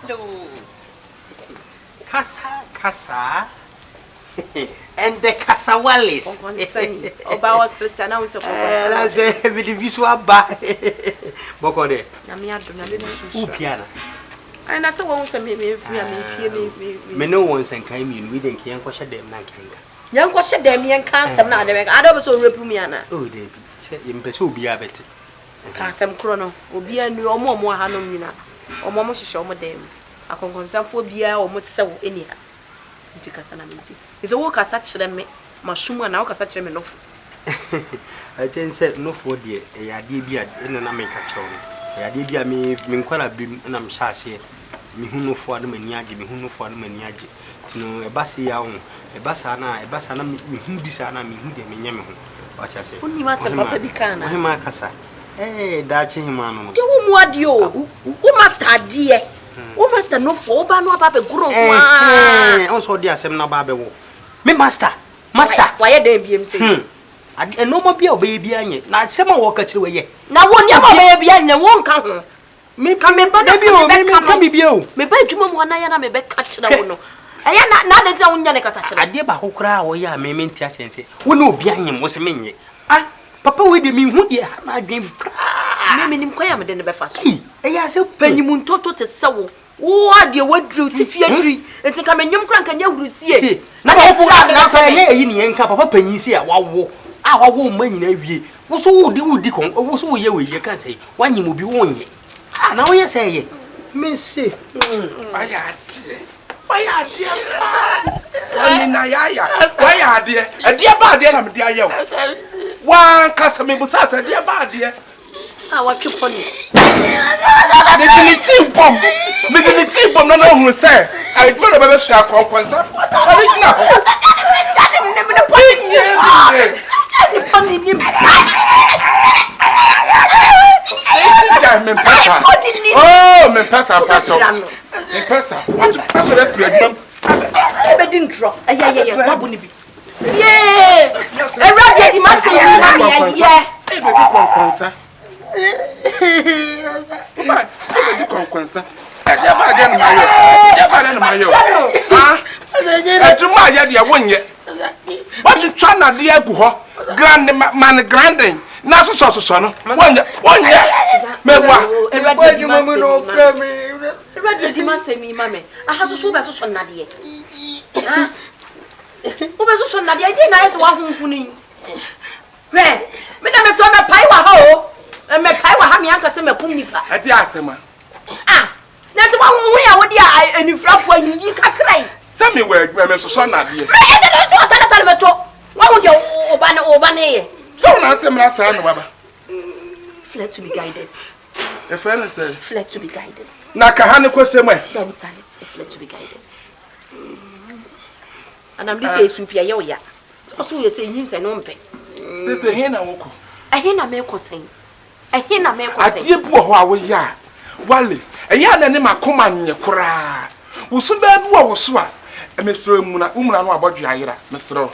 No. Kasa. And the Kasawales. About Tristan, I say, with the visual bar. Bocode. Piano. And I saw one some me. No one's and came in reading Kian Quasha them like Young Quasha them, young cancer, not the back. I don't so repumiana. Oh, David, in Pesu be a bit. Cansam chrono will be a new or more Hanomina or Momo show my dame. I can consent for beer or much so anyhow. It's a work as such them, mushroom and now such them enough. I just said no for dear, a idea in an American show. A idea me, Minquala beam, and I'm sassy. Me who know for them and yagi, me who know for them and yagi. No, a bassy young, a bassana, me who disana me who them in Yemen. What I say, only must have a bicana, my casa. Eh, that's him, man. You what you? Who must have dear? Who must have no for no papa grow? Also, dear, some no babble. Me master, why are they being saying? And no more be a baby, not some walk at you. Now, one your baby and won't come. Me come in, but come be you. Me buy to one I am a back catch the one. I am not that own Yanaka. I did about who cry or ya may mean to say, we know behind him was a minion. Ah, Papa, we did mean who dear, my dream. Maybe inquire than the best. I said, Penny Moon Toto to sow. What dear, what drew to fear tree? It's a coming young Frank and you see it. Now, I ain't cup of a penny here. Wow, our woman in every. What's all the wood decon, or what's all you can't say. One you will be one. Ah, now you say, Missy. Why are dear? Why are dear? A dear bad dear, I'm dear. One customer was a dear bad dear. I want you funny. Medicine bomb. Medicine bomb, no one will say. I told a better share conference. Oh, me pesa, pacho. Me pesa. What that's your mum? I didn't drop. Yeah. What would it be? Yeah. I read the master. Yeah. What you trying to do? Grand man, granding. Now, so, son. 1 year. Me, mammy. I have to show my social Nadia. Who was so Nadia? I didn't ask one who knew. Where? Madame is on a pie. And my pie will have me uncle some pumipa. At the asthma. Ah, that's one way I would die and you flop for you can cry. Tell me where Mr. Son Nadia. What would your Obana? So, I say, my son, fled to be guiders. A friend said, fled to be guiders. Nakahana question where? Then silence, fled to be guiders. And I'm this is Supia Yoya. Also, you say, Yins and Ompe. This is a hen. I hear a milk saying. I hear a milk. I dear poor we ya. Wally, a young animal command in your cry. Who so bad was swat. And Mr. Muna, about Jaira, Mr.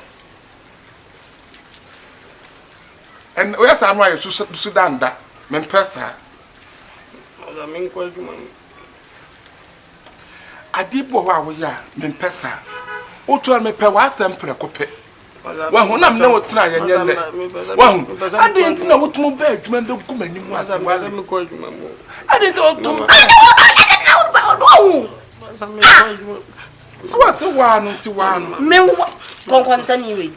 And where's I know to Sudan that, Mempesa? I did what we are, Mempesa. O told me, Pewa sempre cope. Well, when I'm no trying, I didn't know what to bed when the woman was. I didn't know. So what's the one to one? Me, one concern you.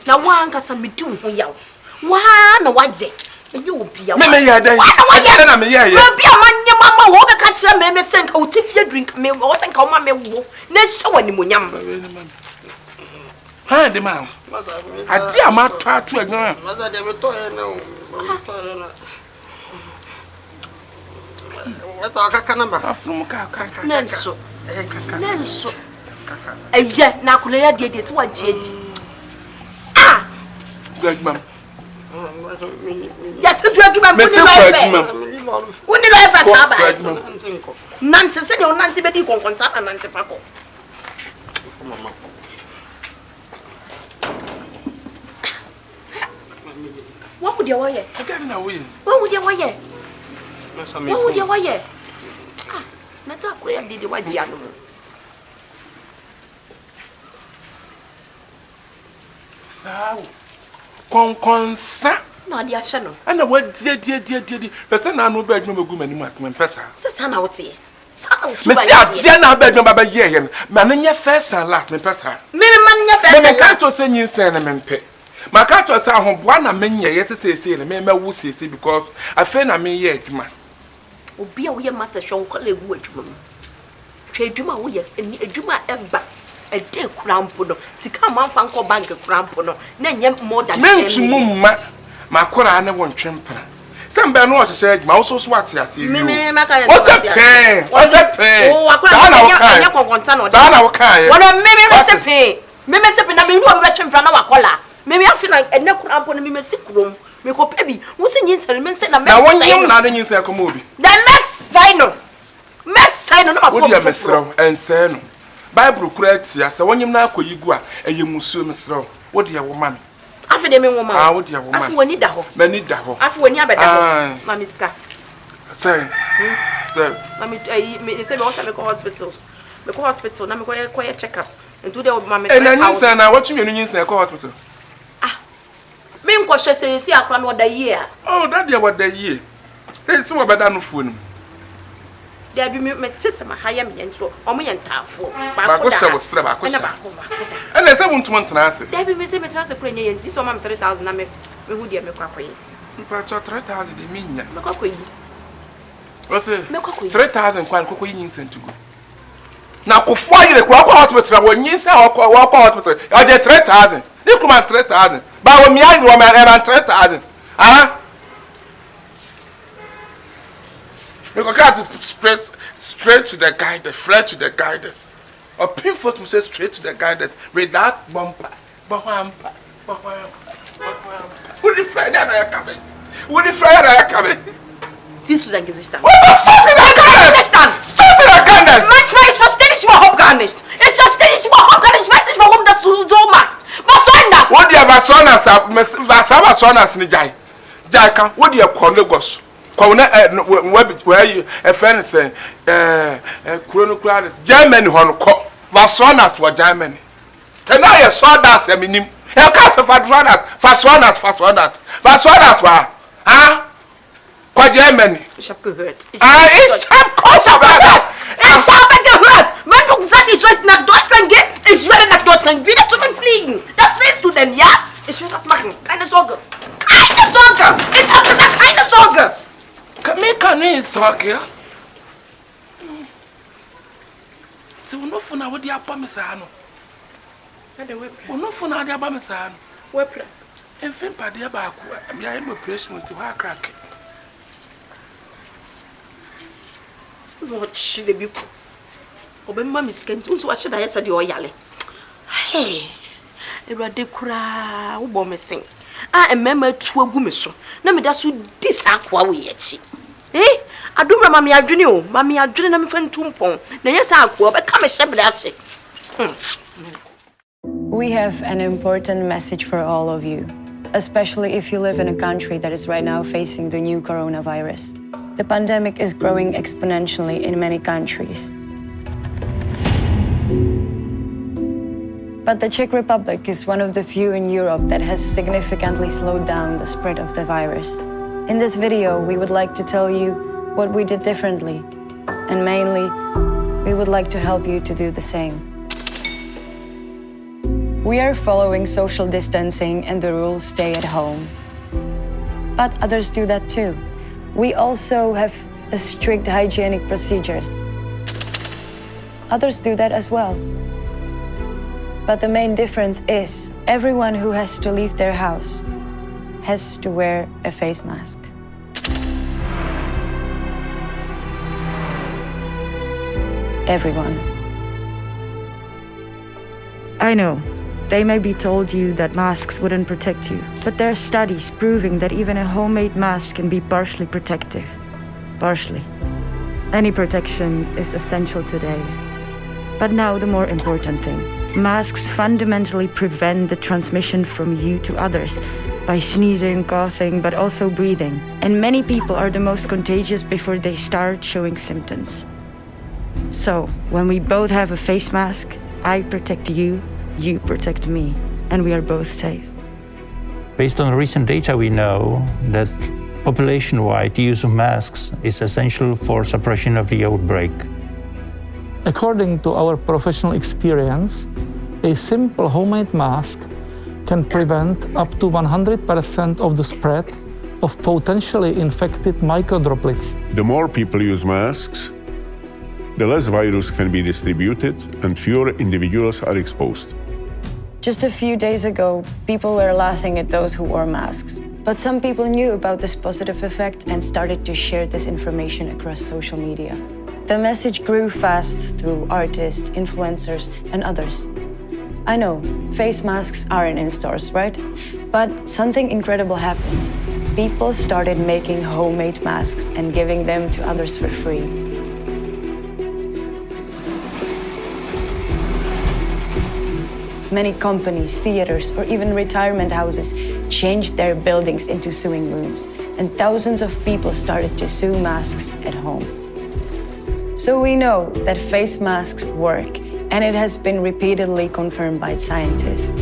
Now, one can some be doing for you. One, what's it? You will be a man. I'm a man. Your mamma will catch a man, send out if you drink me, or send come on me. Let's show any more yam. Hand him out. I dear my tattoo again. What are Kakanamba from Kaka? Nanso. A jet, Nakulea did this one, Jet. Ah, good, ma'am. Yes, the drug man. When did I have Nancy said, you're Nancy Betty concert and Nancy Paco. What would you wear? I don't know. What would you wear? What would you wear? Ah, not Consa, Korea did what Giano. So, consa. No, dear Shannon. And what dear. The son I know bedroom of women must mean Pessa. Satan out here. Mr. Jenna bedroom by year, Manania first and last me Pessa. Maybe Mania first. I can't say you send a pay. My cat was out one a many yesterday, and may will see because I feel I mean yet, man. Will be a master show colleague which room. Trade Juma, yes, and a Juma ever. A dear crampono, si come on, Fanco Bank of crampono, then yet more than my Koran won't trimper. Some Ben was said, Mouse was what I see. What's a pain? What's a pain? Oh, I couldn't Dana, okay. What a maybe recipe. Maybe something I mean, one veteran from our collar. Maybe I feel like a neck cramp on me sick room. Make up baby. What's in his element? Now, one young man in your movie. The mess sign on what you have and say. Bible correct ya se wonyem na akoyigu a eyemusuo misro wo de woman afi de me woman ah wo de woman afi woni da ho mani da ho afi woni abeda ho mami ska say mami me say me want to hospitals me go hospital na me go check ups and do the mami and then say na what you mean say go hospital ah me nko hwe say si akra no da year oh that dey what the year they say what beda no phone there be me tese ma haya me nso o mo yentafo ba ko se wo sre ba ko se and they say won't want na ase there be me say me transfer kure nye yenti so ma 3000 na me hu dia me kwakoyi mpa cho 3000 de minya me kwakoyi what's it me kwakoyi 3000 kwa kwakoyi nyin sentugo na kofo agire kwa hospital wo nyin sa wo hospital o de 3000 ni kuma 3000 ba wo mi agire wo ma era 3000 ah you got to straight to the guide, fled to the guidance. Or painful to say straight to the guidance without bumper. Who the fly that I coming? Who the fly that I coming? This was exist. What the fuck is that garnish? Stop to the garnish! Much more is for steady for hop garnish. It's just steady for hop garnish message for whom that's to do mass. Basonas! What do you have a sonas in the guy? Jacka, what do you call Lagos? Where you a friend say, Chrono Germany, Vasonas for Germany. Tonight, I saw that, I mean, I can't fast runners, were, huh? Quite Germany. It's a good. It's a course about that. It's a better. Man, das ist right nach Deutschland geht. Ich werde nach Deutschland wieder zu den Fliegen. Das willst du denn, ja? Ich will das machen. Keine Sorge. Keine Sorge. Ich habe gesagt, keine Sorge. Can you talk here? So no for now what you have Pamisano. No for now, dear Pamisano. Weapon. And Finn Padia back, I am a pressure to her crack. What should they be? Oben mammy skin to what should I say your yale? Hey, a radicra, who bomb missing. I remember to a woman, so now me that's who this aqua we yet. Eh? I do remember me, I dream, Mammy, I dream them from Tumpon. Then yes, I will become a shepherd. We have an important message for all of you, especially if you live in a country that is right now facing the new coronavirus. The pandemic is growing exponentially in many countries. But the Czech Republic is one of the few in Europe that has significantly slowed down the spread of the virus. In this video, we would like to tell you what we did differently, and mainly, we would like to help you to do the same. We are following social distancing and the rules stay at home. But others do that too. We also have strict hygienic procedures. Others do that as well. But the main difference is everyone who has to leave their house has to wear a face mask. Everyone. I know, they may be told you that masks wouldn't protect you, but there are studies proving that even a homemade mask can be partially protective. Partially. Any protection is essential today. But now the more important thing. Masks fundamentally prevent the transmission from you to others by sneezing, coughing, but also breathing. And many people are the most contagious before they start showing symptoms. So, when we both have a face mask, I protect you, you protect me, and we are both safe. Based on recent data, we know that population-wide use of masks is essential for suppression of the outbreak. According to our professional experience, a simple homemade mask can prevent up to 100% of the spread of potentially infected microdroplets. The more people use masks, the less virus can be distributed and fewer individuals are exposed. Just a few days ago, people were laughing at those who wore masks. But some people knew about this positive effect and started to share this information across social media. The message grew fast through artists, influencers, and others. I know, face masks aren't in stores, right? But something incredible happened. People started making homemade masks and giving them to others for free. Many companies, theaters, or even retirement houses changed their buildings into sewing rooms, and thousands of people started to sew masks at home. So we know that face masks work, and it has been repeatedly confirmed by scientists.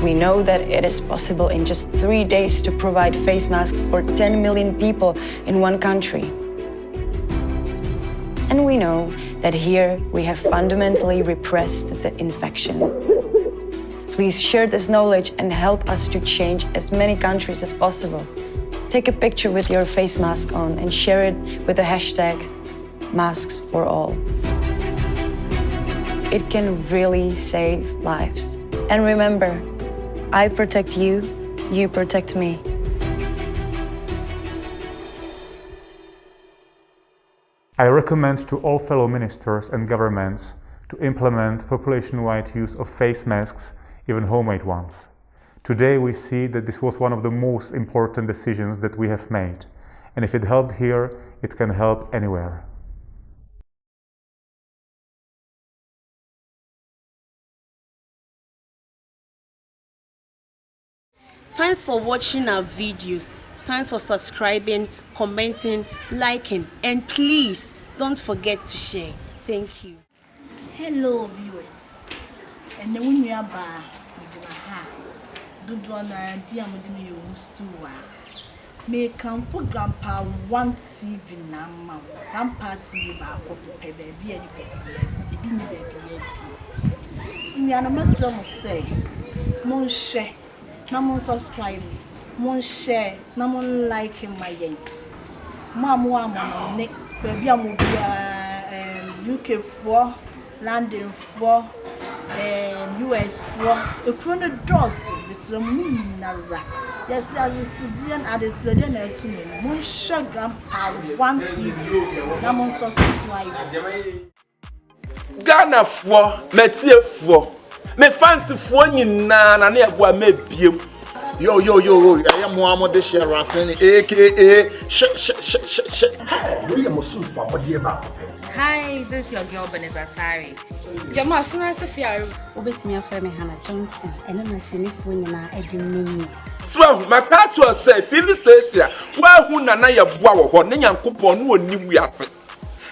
We know that it is possible in just 3 days to provide face masks for 10 million people in one country. And we know that here we have fundamentally repressed the infection. Please share this knowledge and help us to change as many countries as possible. Take a picture with your face mask on and share it with the hashtag #MasksForAll. It can really save lives. And remember, I protect you, you protect me. I recommend to all fellow ministers and governments to implement population-wide use of face masks, even homemade ones. Today we see that this was one of the most important decisions that we have made. And if it helped here, it can help anywhere. Thanks for watching our videos. Thanks for subscribing, commenting, liking, and please don't forget to share. Thank you. Hello viewers. And when you are back, do you may come for Grandpa One TV now. Grandpa TV baby and baby. Me and my son say, Mon share, no mon subscribe, mon share, no mon like in my game. Mamma, Nick, baby, I'm UK 4, London 4. US for a chrono doors with the moon. Yes, there's a Sudan at the Sudan to me. Monsieur Grandpa One TV. Namon subscribe. Ghana for, Metia for, me fancy for you na near what may be. Yo, I am Muhammad Share Rastlin, aka William Musufa, what do you about? Hi, this is your girl Beneza Sari. Jama, Suna Sophia, Obet me a friend Hannah Johnson, and then I see Nifuina, I didn't know. So, my pastor said, TV station, where who Nana Yeboah, or Nyan Coupon, who knew we are.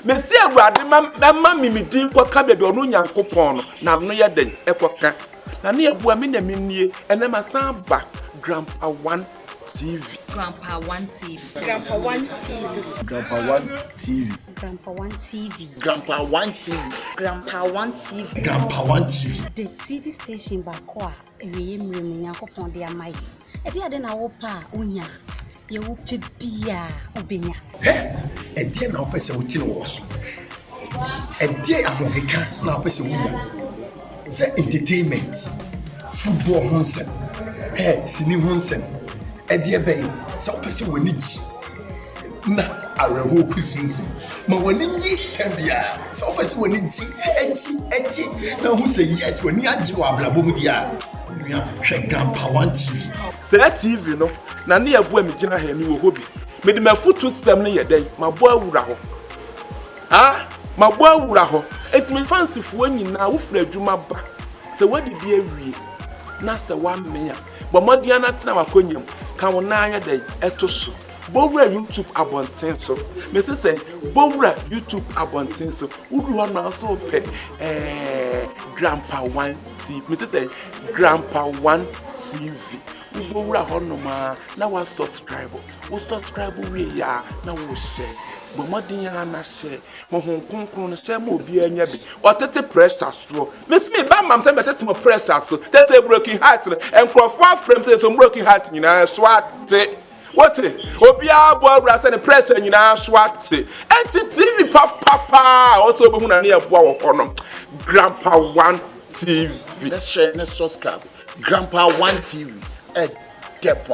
Monsieur Radman, Mammy, me did what come to no young coupon, now no yaden, epoca. Nania Buamina Mini, and then my son back, Grandpa One TV. Grandpa One TV. Grandpa One TV. Grandpa One TV. Grandpa One TV. Grandpa One TV. Grandpa One TV. Grandpa One TV. The TV station Bakwa, a room in Yakopon de Amai. A dear than our pa, Unya. You will be Obinya. A dear now person with was. A dear American now person with the entertainment, football Honsen, singing Honsen. A dear bay, some person will need na a real Christmas. But when you can be some person will need edgy. Now who say yes when you are Blabomudia? We are Grandpa One TV. Say TV, no, Nani a boy, Mijana, him, hobby. Made my foot to stem near day, my boy Uraho. Ah, my boy Uraho. It's me fancy for when you now, Fred Jumaba. So what did you read? Nasa 1 million. But Modiana Tama Conium, Kawanaya day, Etoso. bowra YouTube abonten so me say bowra YouTube abonten so udu ho na so pe grandpa 1 TV me say grandpa 1 TV bowra ho no ma na wa subscribe we ya na wo share but modin ya na share mo hon konkron no share mo obi anya bi otete pressure so me ba mam say betete mo pressure so that's a broken heart and crofo frame say so broken heart nyina so ate what obi abo bra say the pressure nyina so ate entity papa also be hu na na eboa wo kono grandpa 1 TV let's share, let's subscribe grandpa 1 TV